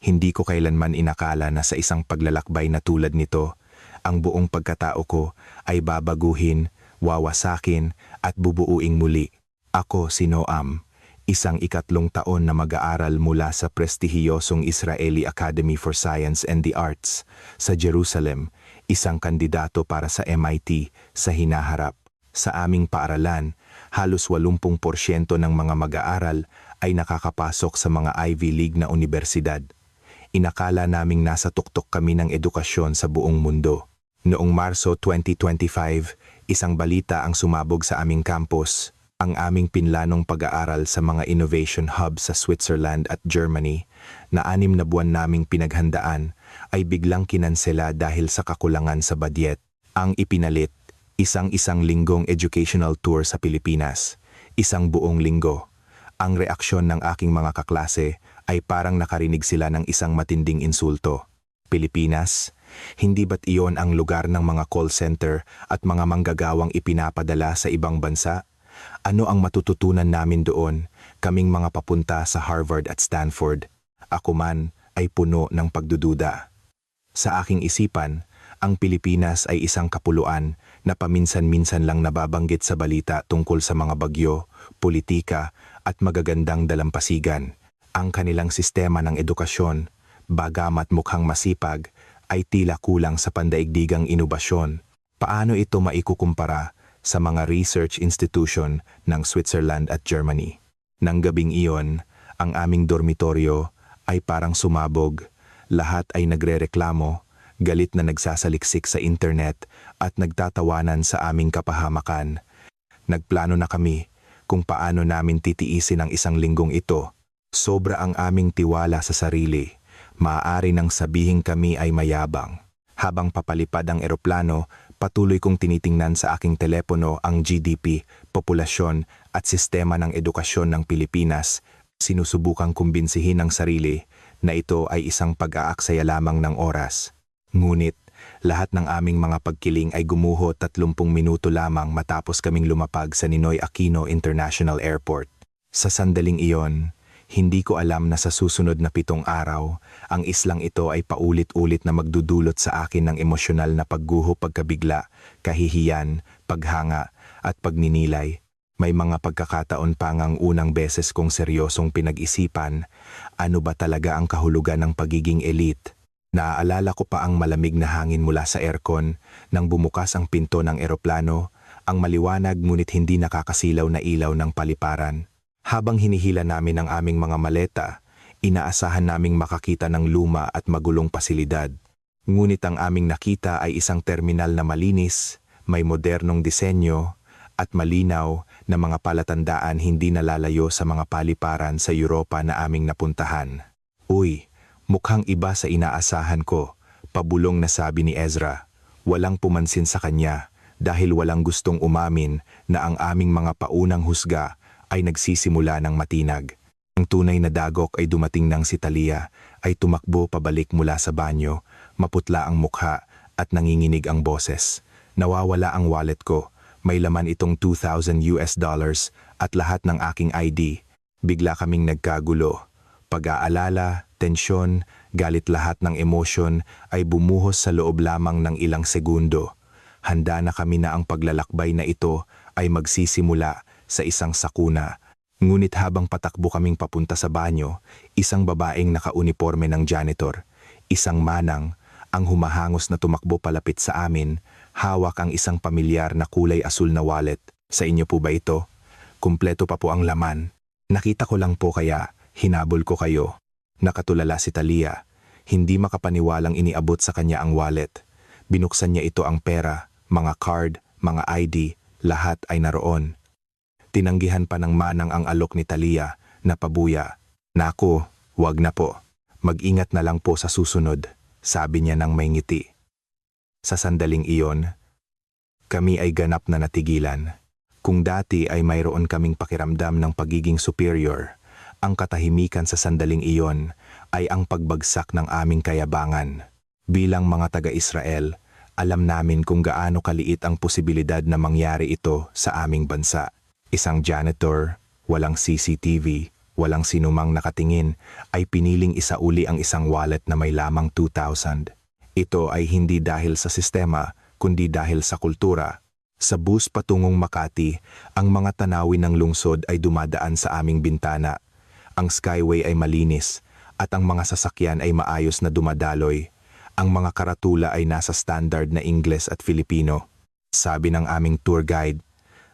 Hindi ko kailanman inakala na sa isang paglalakbay na tulad nito, ang buong pagkatao ko ay babaguhin, wawasakin at bubuuing muli. Ako si Noam, isang 3 taon na mag-aaral mula sa prestihiyosong Israeli Academy for Science and the Arts sa Jerusalem, isang kandidato para sa MIT sa hinaharap. Sa aming paaralan, halos 80% ng mga mag-aaral ay nakakapasok sa mga Ivy League na universidad. Inakala naming nasa tuktok kami ng edukasyon sa buong mundo. Noong Marso 2025, isang balita ang sumabog sa aming campus. Ang aming pinlanong pag-aaral sa mga innovation hub sa Switzerland at Germany na 6 na buwan naming pinaghandaan ay biglang kinansela dahil sa kakulangan sa badyet. Ang ipinalit, isang linggong educational tour sa Pilipinas, isang buong linggo. Ang reaksyon ng aking mga kaklase ay parang nakarinig sila ng isang matinding insulto. Pilipinas? Hindi ba't iyon ang lugar ng mga call center at mga manggagawang ipinapadala sa ibang bansa? Ano ang matututunan namin doon, kaming mga papunta sa Harvard at Stanford? Ako man ay puno ng pagdududa. Sa aking isipan, ang Pilipinas ay isang kapuluan na paminsan-minsan lang nababanggit sa balita tungkol sa mga bagyo, politika at magagandang dalampasigan. Ang kanilang sistema ng edukasyon, bagamat mukhang masipag, ay tila kulang sa pandaigdigang inobasyon. Paano ito maikukumpara sa mga research institution ng Switzerland at Germany? Nang gabing iyon, ang aming dormitoryo ay parang sumabog. Lahat ay nagrereklamo, galit na nagsasaliksik sa internet at nagtatawanan sa aming kapahamakan. Nagplano na kami kung paano namin titiisin ang 1 linggong ito. Sobra ang aming tiwala sa sarili. Maaari nang sabihin kami ay mayabang. Habang papalipad ang eroplano, patuloy kong tinitingnan sa aking telepono ang GDP, populasyon at sistema ng edukasyon ng Pilipinas. Sinusubukang kumbinsihin ang sarili na ito ay isang pag-aaksaya lamang ng oras. Ngunit, lahat ng aming mga pagkiling ay gumuho 30 minuto lamang matapos kaming lumapag sa Ninoy Aquino International Airport. Sa sandaling iyon, hindi ko alam na sa susunod na 7 araw, ang islang ito ay paulit-ulit na magdudulot sa akin ng emosyonal na pagguho, pagkabigla, kahihiyan, paghanga at pagninilay. May mga pagkakataon pa ngang unang beses kong seryosong pinag-isipan, ano ba talaga ang kahulugan ng pagiging elite? Naaalala ko pa ang malamig na hangin mula sa aircon nang bumukas ang pinto ng eroplano, ang maliwanag ngunit hindi nakakasilaw na ilaw ng paliparan. Habang hinihila namin ang aming mga maleta, inaasahan naming makakita ng luma at magulong pasilidad. Ngunit ang aming nakita ay isang terminal na malinis, may modernong disenyo, at malinaw na mga palatandaan hindi nalalayo sa mga paliparan sa Europa na aming napuntahan. Uy, mukhang iba sa inaasahan ko, pabulong na sabi ni Ezra. Walang pumansin sa kanya dahil walang gustong umamin na ang aming mga paunang husga ay nagsisimula ng matinag. Ang tunay na dagok ay dumating nang si Talia ay tumakbo pabalik mula sa banyo, maputla ang mukha at nanginginig ang boses. Nawawala ang wallet ko, may laman itong $2,000 at lahat ng aking ID. Bigla kaming nagkagulo. Pag-aalala, tensyon, galit, lahat ng emosyon ay bumuhos sa loob lamang ng ilang segundo. Handa na kami na ang paglalakbay na ito ay magsisimula sa isang sakuna. Ngunit habang patakbo kaming papunta sa banyo, isang babaeng nakauniporme ng janitor, isang manang, ang humahangos na tumakbo palapit sa amin, hawak ang isang pamilyar na kulay asul na wallet. Sa inyo po ba ito? Kumpleto pa po ang laman. Nakita ko lang po kaya, hinabol ko kayo. Nakatulala si Talia, hindi makapaniwalang iniabot sa kanya ang wallet. Binuksan niya ito, ang pera, mga card, mga ID, lahat ay naroon. Tinanggihan pa ng manang ang alok ni Talia na pabuya. Naku, wag na po. Mag-ingat na lang po sa susunod, sabi niya nang may ngiti. Sa sandaling iyon, kami ay ganap na natigilan. Kung dati ay mayroon kaming pakiramdam ng pagiging superior, ang katahimikan sa sandaling iyon ay ang pagbagsak ng aming kayabangan. Bilang mga taga-Israel, alam namin kung gaano kaliit ang posibilidad na mangyari ito sa aming bansa. Isang janitor, walang CCTV, walang sinumang nakatingin, ay piniling isauli ang isang wallet na may lamang 2,000. Ito ay hindi dahil sa sistema, kundi dahil sa kultura. Sa bus patungong Makati, ang mga tanawin ng lungsod ay dumadaan sa aming bintana. Ang skyway ay malinis, at ang mga sasakyan ay maayos na dumadaloy. Ang mga karatula ay nasa standard na Ingles at Filipino. Sabi ng aming tour guide,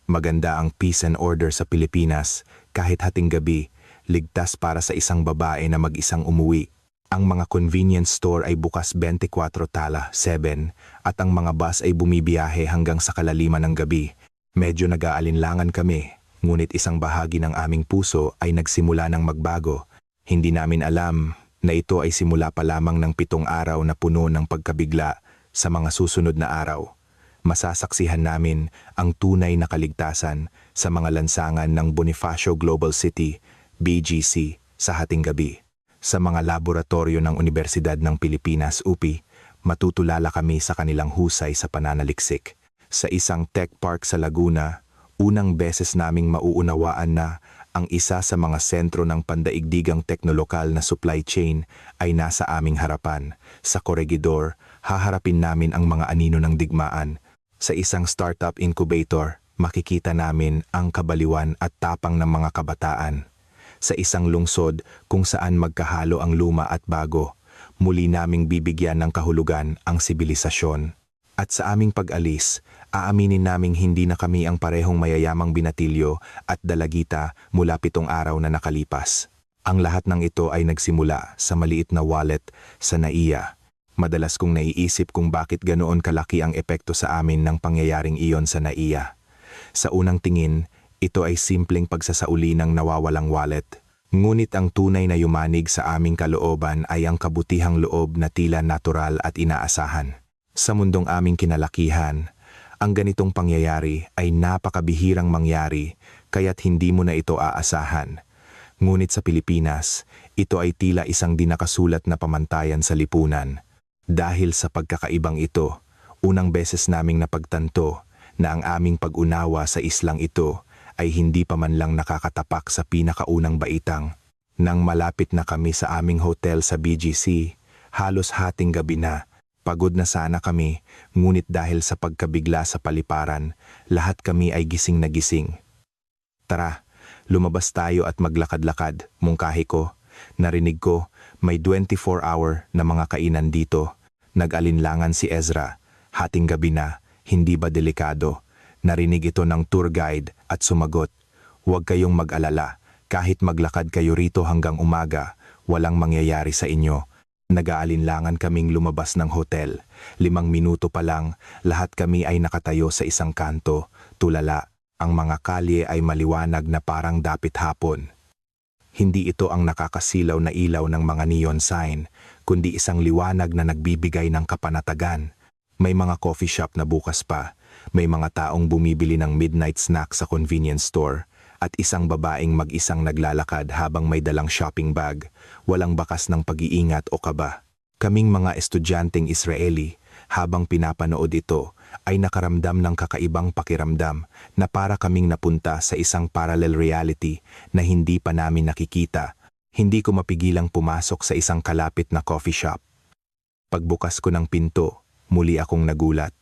maganda ang peace and order sa Pilipinas, kahit hating gabi, ligtas para sa isang babae na mag-isang umuwi. Ang mga convenience store ay bukas 24/7 at ang mga bus ay bumibiyahe hanggang sa kalaliman ng gabi. Medyo nag-aalinlangan kami, ngunit isang bahagi ng aming puso ay nagsimula ng magbago. Hindi namin alam na ito ay simula pa lamang ng 7 araw na puno ng pagkabigla. Sa mga susunod na araw, masasaksihan namin ang tunay na kaligtasan sa mga lansangan ng Bonifacio Global City, BGC, sa hating gabi. Sa mga laboratorio ng Universidad ng Pilipinas, UPI, matutulala kami sa kanilang husay sa pananaliksik. Sa isang tech park sa Laguna, unang beses naming mauunawaan na ang isa sa mga sentro ng pandaigdigang teknolokal na supply chain ay nasa aming harapan. Sa Corregidor, haharapin namin ang mga anino ng digmaan. Sa isang startup incubator, makikita namin ang kabaliwan at tapang ng mga kabataan. Sa isang lungsod kung saan magkahalo ang luma at bago, muli naming bibigyan ng kahulugan ang sibilisasyon. At sa aming pag-alis, aaminin naming hindi na kami ang parehong mayayamang binatilyo at dalagita mula 7 araw na nakalipas. Ang lahat ng ito ay nagsimula sa maliit na wallet sa NAIA. Madalas kong naiisip kung bakit ganoon kalaki ang epekto sa amin ng pangyayaring iyon sa NAIA. Sa unang tingin, ito ay simpleng pagsasauli ng nawawalang wallet. Ngunit ang tunay na yumanig sa aming kalooban ay ang kabutihang loob na tila natural at inaasahan. Sa mundong aming kinalakihan, ang ganitong pangyayari ay napakabihirang mangyari kaya't hindi mo na ito aasahan. Ngunit sa Pilipinas, ito ay tila isang dinakasulat na pamantayan sa lipunan. Dahil sa pagkakaibang ito, unang beses naming napagtanto na ang aming pag-unawa sa islang ito ay hindi pa man lang nakakatapak sa pinakaunang baitang. Nang malapit na kami sa aming hotel sa BGC, halos hating gabi na. Pagod na sana kami, ngunit dahil sa pagkabigla sa paliparan, lahat kami ay gising na gising. Tara, lumabas tayo at maglakad-lakad, mungkahi ko. Narinig ko, may 24-hour na mga kainan dito. Nag-alinlangan si Ezra. Hating gabi na, hindi ba delikado? Narinig ito ng tour guide at sumagot, huwag kayong mag-alala, kahit maglakad kayo rito hanggang umaga, walang mangyayari sa inyo. Nag-aalinlangan kaming lumabas ng hotel. 5 minuto pa lang, lahat kami ay nakatayo sa isang kanto, tulala. Ang mga kalye ay maliwanag na parang dapit hapon. Hindi ito ang nakakasilaw na ilaw ng mga neon sign, kundi isang liwanag na nagbibigay ng kapanatagan. May mga coffee shop na bukas pa, may mga taong bumibili ng midnight snack sa convenience store, at isang babaeng mag-isang naglalakad habang may dalang shopping bag, walang bakas ng pag-iingat o kaba. Kaming mga estudyanteng Israeli, habang pinapanood ito, ay nakaramdam ng kakaibang pakiramdam na para kaming napunta sa isang parallel reality na hindi pa namin nakikita. Hindi ko mapigilang pumasok sa isang kalapit na coffee shop. Pagbukas ko ng pinto, muli akong nagulat.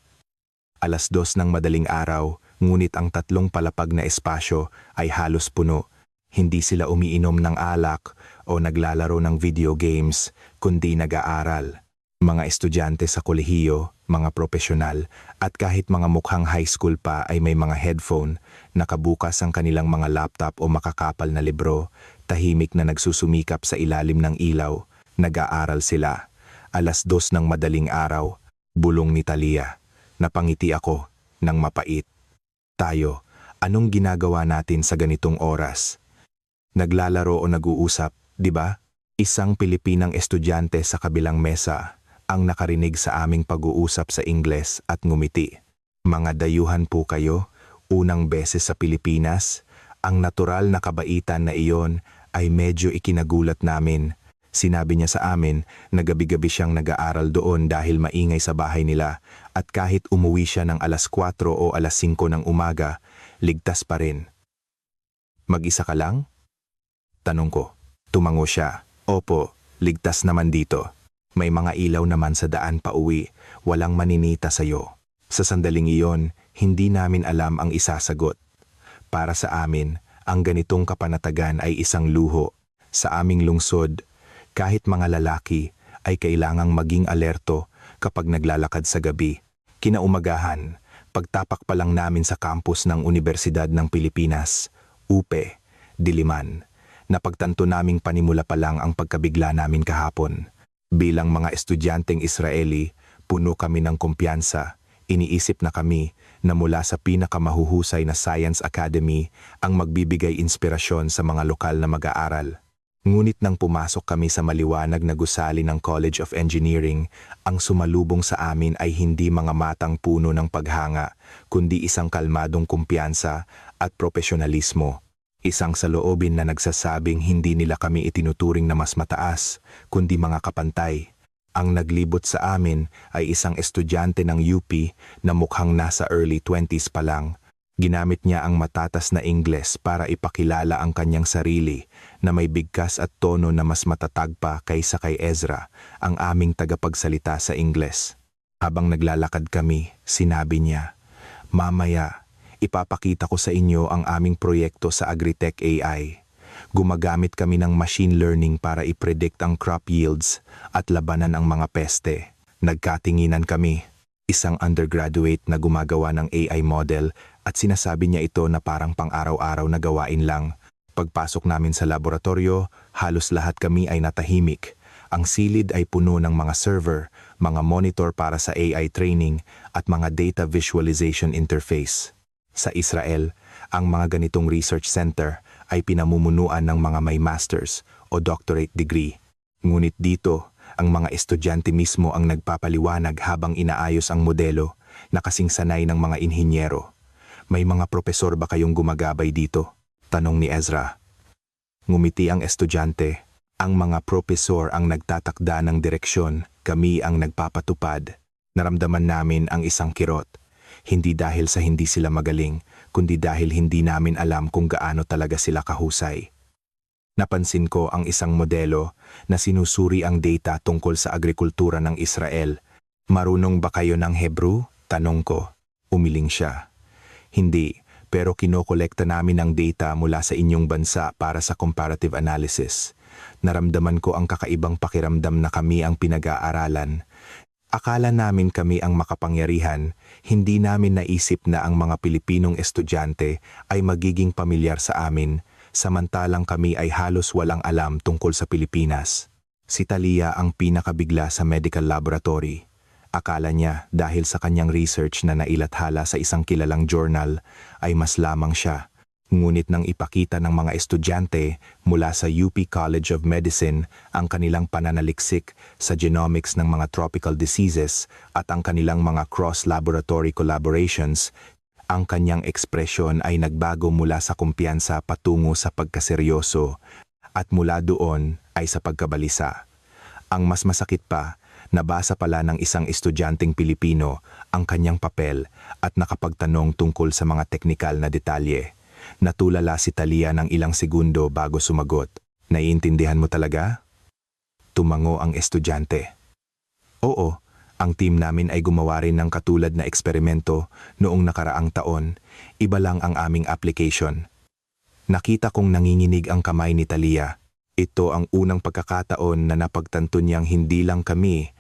2:00 ng madaling araw, ngunit ang 3 palapag na espasyo ay halos puno. Hindi sila umiinom ng alak o naglalaro ng video games, kundi nag-aaral. Mga estudyante sa kolehiyo, mga profesional, at kahit mga mukhang high school pa ay may mga headphone, nakabukas ang kanilang mga laptop o makakapal na libro, tahimik na nagsusumikap sa ilalim ng ilaw, nag-aaral sila. 2:00 ng madaling araw, bulong ni Talia. Napangiti ako ng mapait. Tayo, anong ginagawa natin sa ganitong oras? Naglalaro o nag-uusap, di ba? Isang Pilipinang estudyante sa kabilang mesa ang nakarinig sa aming pag-uusap sa Ingles at ngumiti. Mga dayuhan po kayo, unang beses sa Pilipinas, ang natural na kabaitan na iyon ay medyo ikinagulat namin. Sinabi niya sa amin na gabi-gabi siyang nag-aaral doon dahil maingay sa bahay nila at kahit umuwi siya ng 4:00 o 5:00 ng umaga, ligtas pa rin. Mag-isa ka lang? Tanong ko. Tumango siya. Opo, ligtas naman dito. May mga ilaw naman sa daan pauwi, walang maninita sa'yo. Sa sandaling iyon, hindi namin alam ang isasagot. Para sa amin, ang ganitong kapanatagan ay isang luho. Sa aming lungsod, kahit mga lalaki, ay kailangang maging alerto kapag naglalakad sa gabi. Kinaumagahan, pagtapak pa lang namin sa campus ng Universidad ng Pilipinas, UPE, Diliman, napagtanto naming panimula pa lang ang pagkabigla namin kahapon. Bilang mga estudyanteng Israeli, puno kami ng kumpiyansa. Iniisip na kami na mula sa pinakamahuhusay na Science Academy ang magbibigay inspirasyon sa mga lokal na mag-aaral. Ngunit nang pumasok kami sa maliwanag na gusali ng College of Engineering, ang sumalubong sa amin ay hindi mga matang puno ng paghanga, kundi isang kalmadong kumpiyansa at profesionalismo. Isang saloobin na nagsasabing hindi nila kami itinuturing na mas mataas, kundi mga kapantay. Ang naglibot sa amin ay isang estudyante ng UP na mukhang nasa early 20s pa lang. Ginamit niya ang matatas na Ingles para ipakilala ang kanyang sarili na may bigkas at tono na mas matatag pa kaysa kay Ezra, ang aming tagapagsalita sa Ingles. Habang naglalakad kami, sinabi niya, "Mamaya, ipapakita ko sa inyo ang aming proyekto sa Agritech AI. Gumagamit kami ng machine learning para i-predict ang crop yields at labanan ang mga peste." Nagkatinginan kami. Isang undergraduate na gumagawa ng AI model at sinasabi niya ito na parang pang-araw-araw na gawain lang. Pagpasok namin sa laboratorio, halos lahat kami ay natahimik. Ang silid ay puno ng mga server, mga monitor para sa AI training at mga data visualization interface. Sa Israel, ang mga ganitong research center ay pinamumunuan ng mga may master's o doctorate degree. Ngunit dito, ang mga estudyante mismo ang nagpapaliwanag habang inaayos ang modelo na kasing sanay ng mga inhinyero. "May mga propesor ba kayong gumagabay dito?" tanong ni Ezra. Ngumiti ang estudyante. "Ang mga propesor ang nagtatakda ng direksyon, kami ang nagpapatupad." Naramdaman namin ang isang kirot. Hindi dahil sa hindi sila magaling, kundi dahil hindi namin alam kung gaano talaga sila kahusay. Napansin ko ang isang modelo na sinusuri ang data tungkol sa agrikultura ng Israel. "Marunong ba kayo ng Hebrew?" tanong ko. Umiling siya. "Hindi, pero kinokolekta namin ang data mula sa inyong bansa para sa comparative analysis." Naramdaman ko ang kakaibang pakiramdam na kami ang pinag-aaralan. Akala namin kami ang makapangyarihan, hindi namin naisip na ang mga Pilipinong estudyante ay magiging pamilyar sa amin, samantalang kami ay halos walang alam tungkol sa Pilipinas. Si Talia ang pinakabigla sa medical laboratory. Akala niya dahil sa kanyang research na nailathala sa isang kilalang journal ay mas lamang siya. Ngunit nang ipakita ng mga estudyante mula sa UP College of Medicine ang kanilang pananaliksik sa genomics ng mga tropical diseases at ang kanilang mga cross-laboratory collaborations, ang kanyang ekspresyon ay nagbago mula sa kumpiyansa patungo sa pagkaseryoso at mula doon ay sa pagkabalisa. Ang mas masakit pa, nabasa pala ng isang estudyanteng Pilipino ang kanyang papel at nakapagtanong tungkol sa mga teknikal na detalye. Natulala si Talia ng ilang segundo bago sumagot. "Naiintindihan mo talaga?" Tumango ang estudyante. "Oo, ang team namin ay gumawa rin ng katulad na eksperimento noong nakaraang taon. Iba lang ang aming application." Nakita kong nanginginig ang kamay ni Talia. Ito ang unang pagkakataon na napagtanto niyang hindi lang kami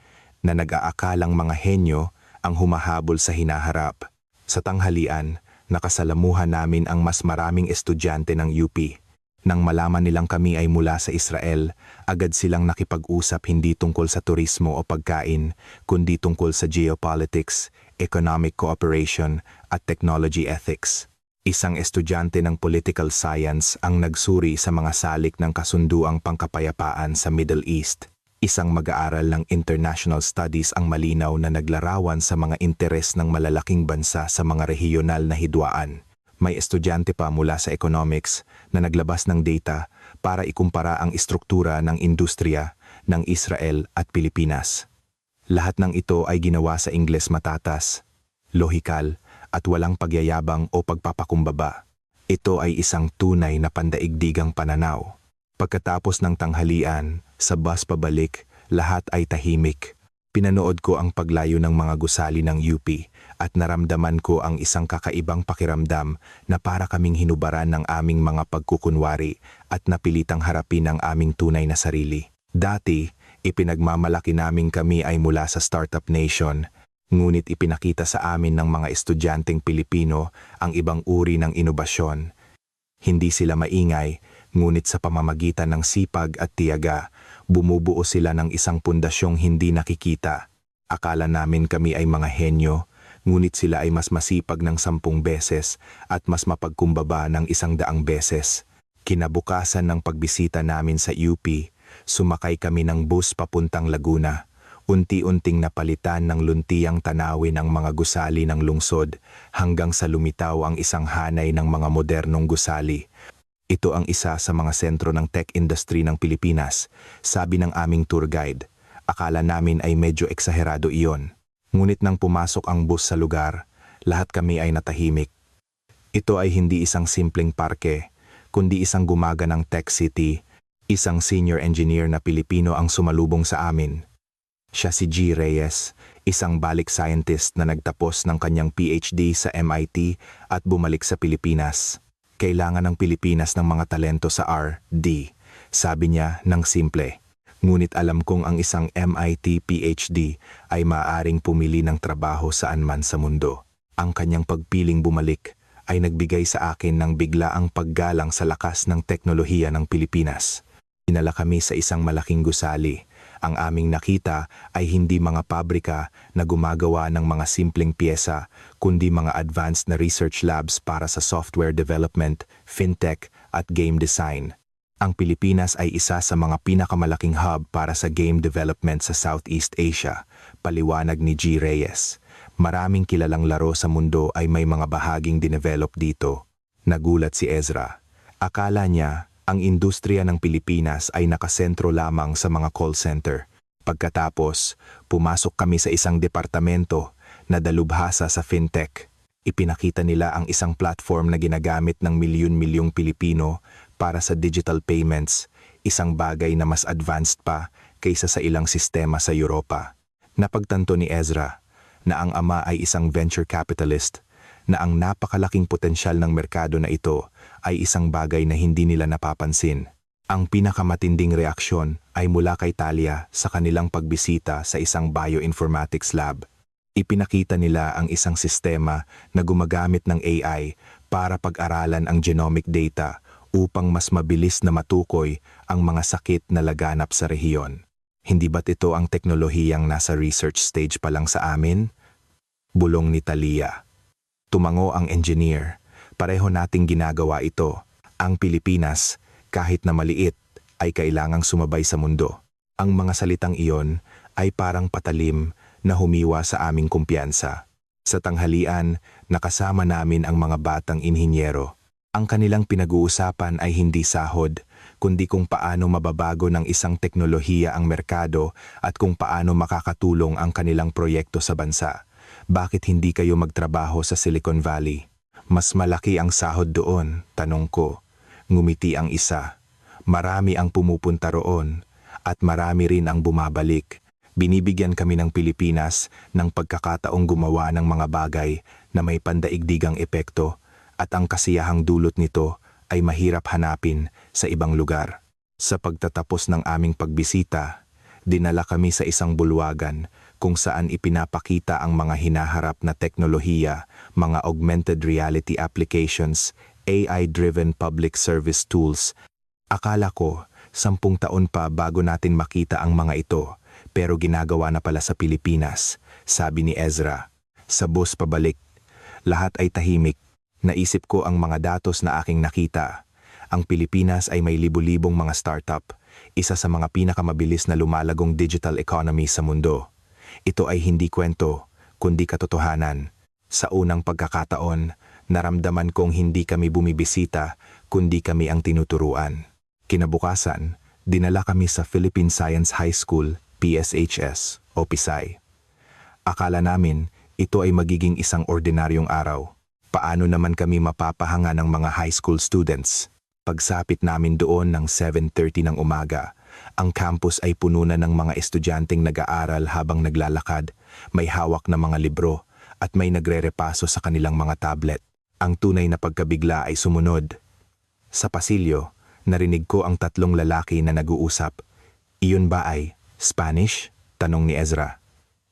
na nag-aakalang mga henyo ang humahabol sa hinaharap. Sa tanghalian, nakasalamuhan namin ang mas maraming estudyante ng UP. Nang malaman nilang kami ay mula sa Israel, agad silang nakipag-usap hindi tungkol sa turismo o pagkain, kundi tungkol sa geopolitics, economic cooperation at technology ethics. Isang estudyante ng political science ang nagsuri sa mga salik ng kasunduang pangkapayapaan sa Middle East. Isang mag-aaral ng international studies ang malinaw na naglarawan sa mga interes ng malalaking bansa sa mga rehiyonal na hidwaan. May estudyante pa mula sa economics na naglabas ng data para ikumpara ang istruktura ng industriya ng Israel at Pilipinas. Lahat ng ito ay ginawa sa Ingles matatas, lohikal at walang pagyayabang o pagpapakumbaba. Ito ay isang tunay na pandaigdigang pananaw. Pagkatapos ng tanghalian, sa bus pabalik, lahat ay tahimik. Pinanood ko ang paglayo ng mga gusali ng UP at naramdaman ko ang isang kakaibang pakiramdam na para kaming hinubaran ng aming mga pagkukunwari at napilitang harapin ang aming tunay na sarili. Dati, ipinagmamalaki naming kami ay mula sa startup nation, ngunit ipinakita sa amin ng mga estudyanteng Pilipino ang ibang uri ng inobasyon. Hindi sila maingay, ngunit sa pamamagitan ng sipag at tiyaga, bumubuo sila ng isang pundasyong hindi nakikita. Akala namin kami ay mga henyo, ngunit sila ay mas masipag ng 10 beses at mas mapagkumbaba ng 100 beses. Kinabukasan ng pagbisita namin sa UP, sumakay kami ng bus papuntang Laguna. Unti-unting napalitan ng luntiang tanawin ang mga gusali ng lungsod hanggang sa lumitaw ang isang hanay ng mga modernong gusali. Ito ang isa sa mga sentro ng tech industry ng Pilipinas, sabi ng aming tour guide. Akala namin ay medyo eksaherado iyon. Ngunit nang pumasok ang bus sa lugar, lahat kami ay natahimik. Ito ay hindi isang simpleng parke, kundi isang gumaganang tech city. Isang senior engineer na Pilipino ang sumalubong sa amin. Siya si G. Reyes, isang balik scientist na nagtapos ng kanyang PhD sa MIT at bumalik sa Pilipinas. Kailangan ng Pilipinas ng mga talento sa R&D, sabi niya ng simple. Ngunit alam kong ang isang MIT PhD ay maaaring pumili ng trabaho saan man sa mundo. Ang kanyang pagpiling bumalik ay nagbigay sa akin ng biglaang paggalang sa lakas ng teknolohiya ng Pilipinas. Dinala kami sa isang malaking gusali. Ang aming nakita ay hindi mga pabrika na gumagawa ng mga simpleng pyesa, kundi mga advanced na research labs para sa software development, fintech at game design. Ang Pilipinas ay isa sa mga pinakamalaking hub para sa game development sa Southeast Asia, paliwanag ni G. Reyes. Maraming kilalang laro sa mundo ay may mga bahaging dinevelop dito. Nagulat si Ezra. Akala niya, ang industriya ng Pilipinas ay nakasentro lamang sa mga call center. Pagkatapos, pumasok kami sa isang departamento na dalubhasa sa fintech. Ipinakita nila ang isang platform na ginagamit ng milyon-milyong Pilipino para sa digital payments, isang bagay na mas advanced pa kaysa sa ilang sistema sa Europa. Napagtanto ni Ezra na ang ama ay isang venture capitalist, na ang napakalaking potensyal ng merkado na ito ay isang bagay na hindi nila napapansin. Ang pinakamatinding reaksyon ay mula kay Talia sa kanilang pagbisita sa isang bioinformatics lab. Ipinakita nila ang isang sistema na gumagamit ng AI para pag-aralan ang genomic data upang mas mabilis na matukoy ang mga sakit na laganap sa rehiyon. Hindi ba't ito ang teknolohiyang nasa research stage pa lang sa amin? Bulong ni Talia. Tumango ang engineer. Pareho nating ginagawa ito. Ang Pilipinas, kahit na maliit, ay kailangang sumabay sa mundo. Ang mga salitang iyon ay parang patalim na humiwa sa aming kumpiyansa. Sa tanghalian, nakasama namin ang mga batang inhinyero. Ang kanilang pinag-uusapan ay hindi sahod, kundi kung paano mababago ng isang teknolohiya ang merkado at kung paano makakatulong ang kanilang proyekto sa bansa. Bakit hindi kayo magtrabaho sa Silicon Valley? Mas malaki ang sahod doon, tanong ko. Ngumiti ang isa. Marami ang pumupunta roon at marami rin ang bumabalik. Binibigyan kami ng Pilipinas ng pagkakataong gumawa ng mga bagay na may pandaigdigang epekto at ang kasiyahang dulot nito ay mahirap hanapin sa ibang lugar. Sa pagtatapos ng aming pagbisita, dinala kami sa isang bulwagan kung saan ipinapakita ang mga hinaharap na teknolohiya, mga augmented reality applications, AI-driven public service tools. Akala ko, 10 taon pa bago natin makita ang mga ito, pero ginagawa na pala sa Pilipinas, sabi ni Ezra. Sa bus pabalik, lahat ay tahimik. Naisip ko ang mga datos na aking nakita. Ang Pilipinas ay may libu-libong mga startup, isa sa mga pinakamabilis na lumalagong digital economy sa mundo. Ito ay hindi kwento, kundi katotohanan. Sa unang pagkakataon, naramdaman kong hindi kami bumibisita, kundi kami ang tinuturuan. Kinabukasan, dinala kami sa Philippine Science High School, PSHS, o PSI. Akala namin, ito ay magiging isang ordinaryong araw. Paano naman kami mapapahanga ng mga high school students? Pagsapit namin doon ng 7:30 ng umaga, ang campus ay puno na ng mga estudyanteng nag-aaral habang naglalakad, may hawak na mga libro, at may nagre-repaso sa kanilang mga tablet. Ang tunay na pagkabigla ay sumunod. Sa pasilyo, narinig ko ang tatlong lalaki na nag-uusap. Iyon ba ay Spanish? Tanong ni Ezra.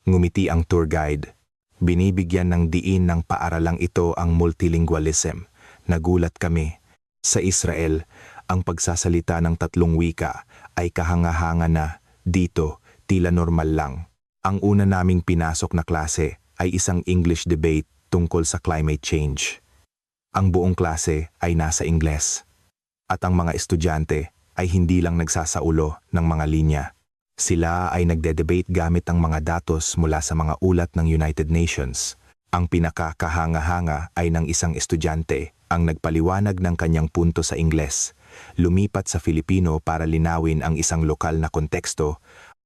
Ngumiti ang tour guide. Binibigyan ng diin ng paaralang ito ang multilingualism. Nagulat kami. Sa Israel, ang pagsasalita ng tatlong wika ay kahanga-hanga na. Dito, tila normal lang. Ang una naming pinasok na klase ay isang English debate tungkol sa climate change. Ang buong klase ay nasa Ingles. At ang mga estudyante ay hindi lang nagsasaulo ng mga linya. Sila ay nagde-debate gamit ang mga datos mula sa mga ulat ng United Nations. Ang pinakakahanga-hanga ay ng isang estudyante ang nagpaliwanag ng kanyang punto sa Ingles, lumipat sa Filipino para linawin ang isang lokal na konteksto,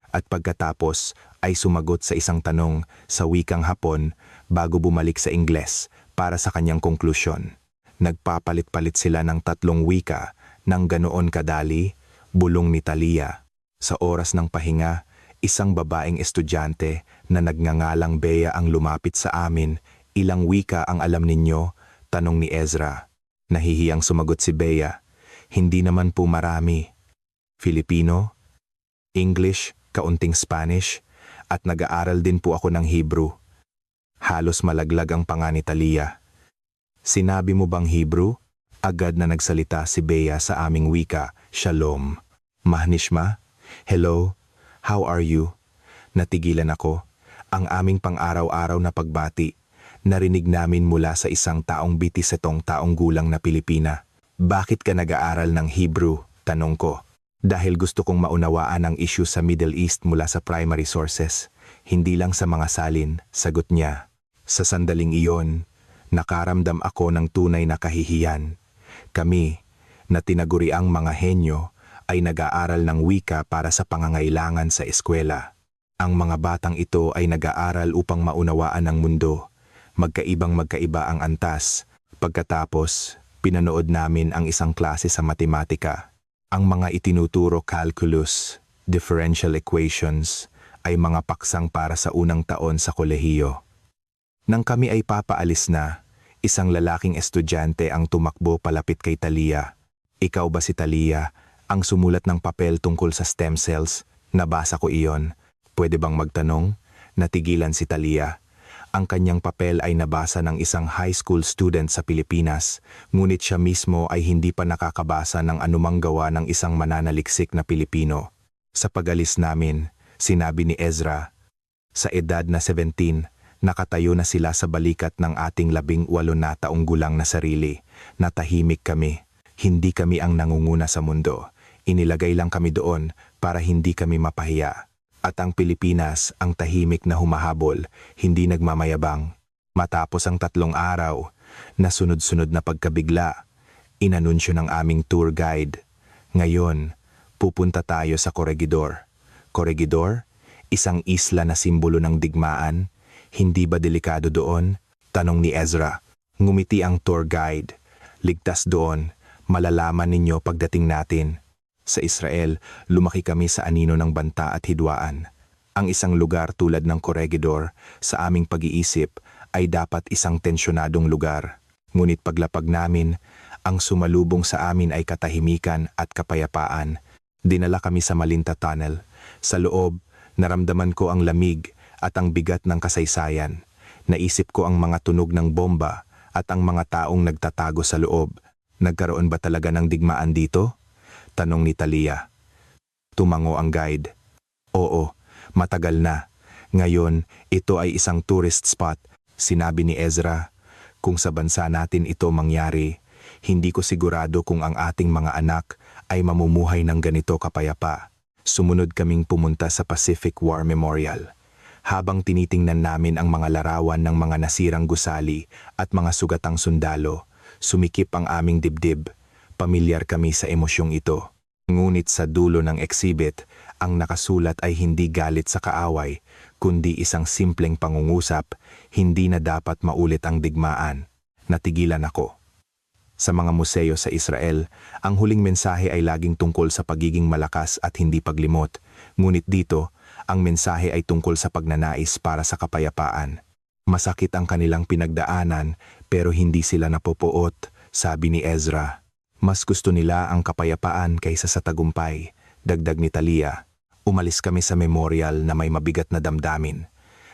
at pagkatapos ay sumagot sa isang tanong sa wikang Hapon bago bumalik sa Ingles para sa kanyang konklusyon. Nagpapalit-palit sila ng tatlong wika ng ganoon kadali, bulong ni Talia. Sa oras ng pahinga, isang babaeng estudyante na nagngangalang Bea ang lumapit sa amin. Ilang wika ang alam ninyo? Tanong ni Ezra. Nahihiyang sumagot si Bea. Hindi naman po marami. Filipino, English, kaunting Spanish, at nag-aaral din po ako ng Hebrew. Halos malaglag ang panga ni Talia. Sinabi mo bang Hebrew? Agad na nagsalita si Bea sa aming wika, Shalom. Mahnishma? Hello? How are you? Natigilan ako. Ang aming pang-araw-araw na pagbati. Narinig namin mula sa isang taong 27 taong gulang na Pilipina. Bakit ka nag-aaral ng Hebrew? Tanong ko. Dahil gusto kong maunawaan ang issue sa Middle East mula sa primary sources. Hindi lang sa mga salin, sagot niya. Sa sandaling iyon, nakaramdam ako ng tunay na kahihiyan. Kami, na tinaguriang mga henyo, ay nag-aaral ng wika para sa pangangailangan sa eskwela. Ang mga batang ito ay nag-aaral upang maunawaan ang mundo. Magkaibang-magkaiba ang antas. Pagkatapos, pinanood namin ang isang klase sa matematika. Ang mga itinuturo calculus, differential equations, ay mga paksang para sa unang taon sa kolehiyo. Nang kami ay papaalis na, isang lalaking estudyante ang tumakbo palapit kay Talia. Ikaw ba si Talia, ang sumulat ng papel tungkol sa stem cells? Nabasa ko iyon. Pwede bang magtanong? Natigilan si Talia. Ang kanyang papel ay nabasa ng isang high school student sa Pilipinas, ngunit siya mismo ay hindi pa nakakabasa ng anumang gawa ng isang mananaliksik na Pilipino. Sa pag-alis namin, sinabi ni Ezra, sa edad na 17, nakatayo na sila sa balikat ng ating 18 na taong gulang na sarili. Natahimik kami. Hindi kami ang nangunguna sa mundo. Inilagay lang kami doon para hindi kami mapahiya. At ang Pilipinas ang tahimik na humahabol, hindi nagmamayabang. Matapos ang 3 araw, na sunod-sunod na pagkabigla, inanunsyo ng aming tour guide. Ngayon, pupunta tayo sa Corregidor. Corregidor? Isang isla na simbolo ng digmaan. Hindi ba delikado doon? Tanong ni Ezra. Ngumiti ang tour guide. Ligtas doon, malalaman ninyo pagdating natin. Sa Israel, lumaki kami sa anino ng banta at hidwaan. Ang isang lugar tulad ng Corregidor, sa aming pag-iisip, ay dapat isang tensyonadong lugar. Ngunit paglapag namin, ang sumalubong sa amin ay katahimikan at kapayapaan. Dinala kami sa Malinta Tunnel. Sa loob, naramdaman ko ang lamig at ang bigat ng kasaysayan. Naisip ko ang mga tunog ng bomba at ang mga taong nagtatago sa loob. Nagkaroon ba talaga ng digmaan dito? Tanong ni Talia. Tumango ang guide. Oo, matagal na. Ngayon, ito ay isang tourist spot. Sinabi ni Ezra, kung sa bansa natin ito mangyari, hindi ko sigurado kung ang ating mga anak ay mamumuhay ng ganito kapayapa. Sumunod kaming pumunta sa Pacific War Memorial. Habang tinitingnan namin ang mga larawan ng mga nasirang gusali at mga sugatang sundalo, sumikip ang aming dibdib. Pamilyar kami sa emosyong ito. Ngunit sa dulo ng exhibit, ang nakasulat ay hindi galit sa kaaway, kundi isang simpleng pangungusap, hindi na dapat maulit ang digmaan. Natigilan ako. Sa mga museo sa Israel, ang huling mensahe ay laging tungkol sa pagiging malakas at hindi paglimot. Ngunit dito, ang mensahe ay tungkol sa pagnanais para sa kapayapaan. Masakit ang kanilang pinagdaanan pero hindi sila napopoot, sabi ni Ezra. Mas gusto nila ang kapayapaan kaysa sa tagumpay, dagdag ni Talia. Umalis kami sa memorial na may mabigat na damdamin.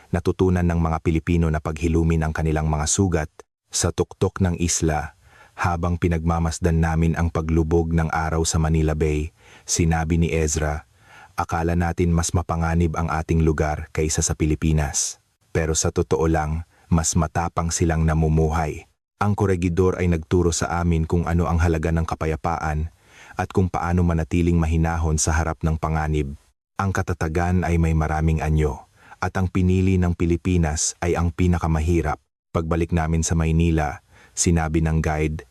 Natutunan ng mga Pilipino na paghilumin ang kanilang mga sugat sa tuktok ng isla. Habang pinagmamasdan namin ang paglubog ng araw sa Manila Bay, sinabi ni Ezra, akala natin mas mapanganib ang ating lugar kaysa sa Pilipinas. Pero sa totoo lang, mas matapang silang namumuhay. Ang koregidor ay nagturo sa amin kung ano ang halaga ng kapayapaan at kung paano manatiling mahinahon sa harap ng panganib. Ang katatagan ay may maraming anyo at ang pinili ng Pilipinas ay ang pinakamahirap. Pagbalik namin sa Maynila, sinabi ng guide,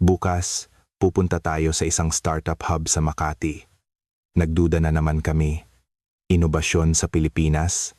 bukas, pupunta tayo sa isang startup hub sa Makati. Nagduda na naman kami. Inobasyon sa Pilipinas?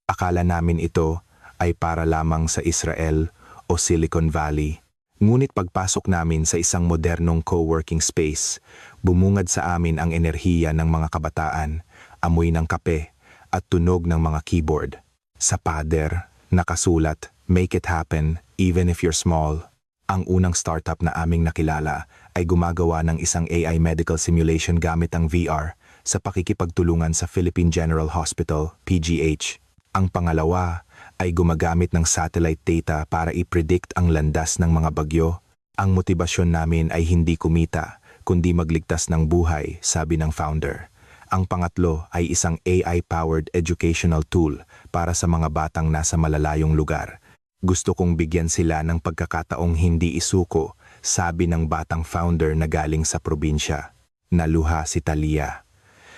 Akala namin ito ay para lamang sa Israel o Silicon Valley. Ngunit pagpasok namin sa isang modernong co-working space, bumungad sa amin ang enerhiya ng mga kabataan, amoy ng kape at tunog ng mga keyboard. Sa pader, nakasulat, "Make it happen, even if you're small." Ang unang startup na aming nakilala ay gumagawa ng isang AI medical simulation gamit ang VR sa pakikipagtulungan sa Philippine General Hospital, PGH. Ang pangalawa ay gumagamit ng satellite data para i-predict ang landas ng mga bagyo. Ang motibasyon namin ay hindi kumita, kundi magligtas ng buhay, sabi ng founder. Ang pangatlo ay isang AI-powered educational tool para sa mga batang nasa malalayong lugar. Gusto kong bigyan sila ng pagkakataong hindi isuko, sabi ng batang founder na galing sa probinsya. Naluha si Talia.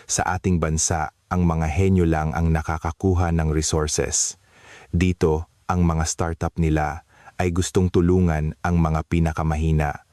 Sa ating bansa, ang mga henyo lang ang nakakakuha ng resources. Dito, ang mga startup nila ay gustong tulungan ang mga pinakamahina.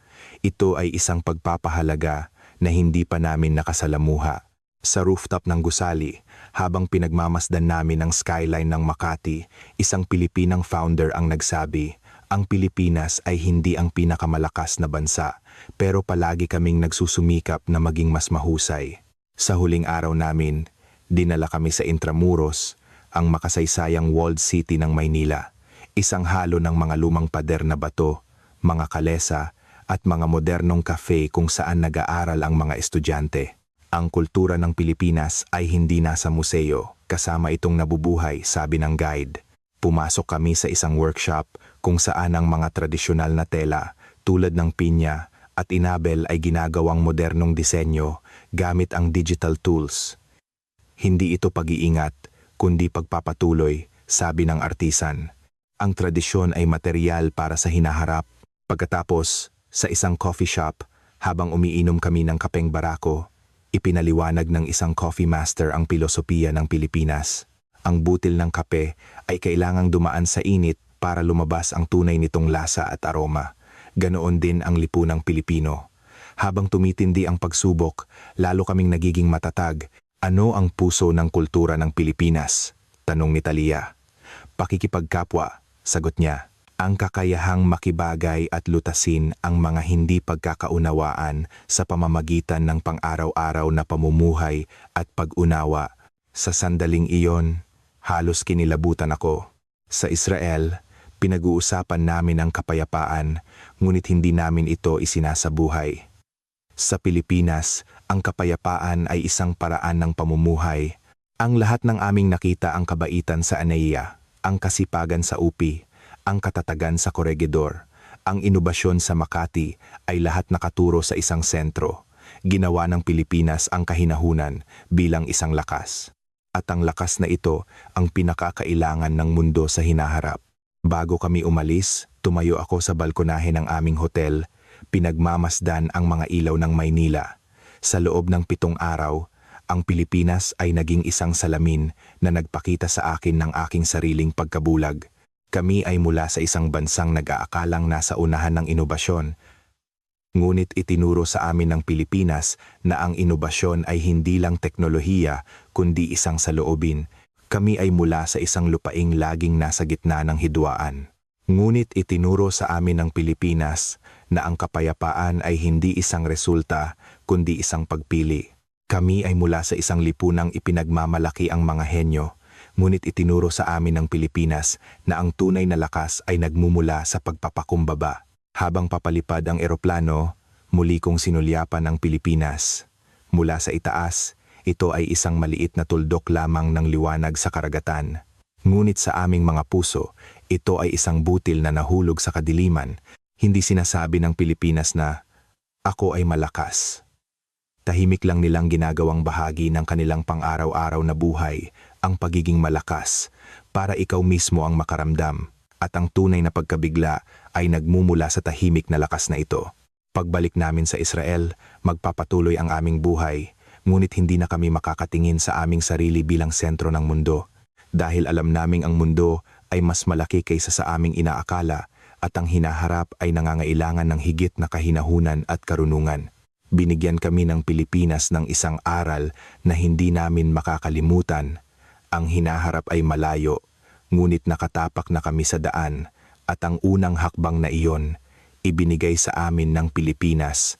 Ito ay isang pagpapahalaga na hindi pa namin nakasalamuha. Sa rooftop ng gusali, habang pinagmamasdan namin ang skyline ng Makati, isang Pilipinang founder ang nagsabi, ang Pilipinas ay hindi ang pinakamalakas na bansa, pero palagi kaming nagsusumikap na maging mas mahusay. Sa huling araw namin, dinala kami sa Intramuros, ang makasaysayang walled city ng Maynila, isang halo ng mga lumang pader na bato, mga kalesa, at mga modernong cafe kung saan nag-aaral ang mga estudyante. Ang kultura ng Pilipinas ay hindi nasa museo, kasama itong nabubuhay, sabi ng guide. Pumasok kami sa isang workshop kung saan ang mga tradisyonal na tela, tulad ng pinya at inabel ay ginagawang modernong disenyo gamit ang digital tools. Hindi ito pag-iingat, kundi pagpapatuloy, sabi ng artisan. Ang tradisyon ay material para sa hinaharap. Pagkatapos, sa isang coffee shop, habang umiinom kami ng kapeng barako, ipinaliwanag ng isang coffee master ang pilosopiya ng Pilipinas. Ang butil ng kape ay kailangang dumaan sa init para lumabas ang tunay nitong lasa at aroma. Ganoon din ang lipunang Pilipino. Habang tumitindi ang pagsubok, lalo kaming nagiging matatag. Ano ang puso ng kultura ng Pilipinas? Tanong ni Talia. Pakikipagkapwa, sagot niya. Ang kakayahang makibagay at lutasin ang mga hindi pagkakaunawaan sa pamamagitan ng pang-araw-araw na pamumuhay at pag-unawa. Sa sandaling iyon, halos kinilabutan ako. Sa Israel, pinag-uusapan namin ang kapayapaan, ngunit hindi namin ito isinasabuhay. Sa Pilipinas, ang kapayapaan ay isang paraan ng pamumuhay. Ang lahat ng aming nakita ang kabaitan sa Anaiya, ang kasipagan sa UP, ang katatagan sa Corregidor, ang inobasyon sa Makati ay lahat nakaturo sa isang sentro. Ginawa ng Pilipinas ang kahinahunan bilang isang lakas. At ang lakas na ito ang pinakakailangan ng mundo sa hinaharap. Bago kami umalis, tumayo ako sa balkonahe ng aming hotel, pinagmamasdan ang mga ilaw ng Maynila. Sa loob ng 7 araw, ang Pilipinas ay naging isang salamin na nagpakita sa akin ng aking sariling pagkabulag. Kami ay mula sa isang bansang nag-aakalang nasa unahan ng inobasyon. Ngunit itinuro sa amin ng Pilipinas na ang inobasyon ay hindi lang teknolohiya kundi isang saloobin. Kami ay mula sa isang lupaing laging nasa gitna ng hidwaan. Ngunit itinuro sa amin ng Pilipinas na ang kapayapaan ay hindi isang resulta, kundi isang pagpili. Kami ay mula sa isang lipunang ipinagmamalaki ang mga henyo, ngunit itinuro sa amin ng Pilipinas na ang tunay na lakas ay nagmumula sa pagpapakumbaba. Habang papalipad ang eroplano, muli kong sinulyapan ang Pilipinas. Mula sa itaas, ito ay isang maliit na tuldok lamang ng liwanag sa karagatan. Ngunit sa aming mga puso, ito ay isang butil na nahulog sa kadiliman. Hindi sinasabi ng Pilipinas na, "Ako ay malakas." Tahimik lang nilang ginagawang bahagi ng kanilang pang-araw-araw na buhay, ang pagiging malakas, para ikaw mismo ang makaramdam, at ang tunay na pagkabigla ay nagmumula sa tahimik na lakas na ito. Pagbalik namin sa Israel, magpapatuloy ang aming buhay, ngunit hindi na kami makakatingin sa aming sarili bilang sentro ng mundo. Dahil alam naming ang mundo ay mas malaki kaysa sa aming inaakala, at ang hinaharap ay nangangailangan ng higit na kahinahunan at karunungan. Binigyan kami ng Pilipinas ng isang aral na hindi namin makakalimutan. Ang hinaharap ay malayo, ngunit nakatapak na kami sa daan, at ang unang hakbang na iyon, ibinigay sa amin ng Pilipinas,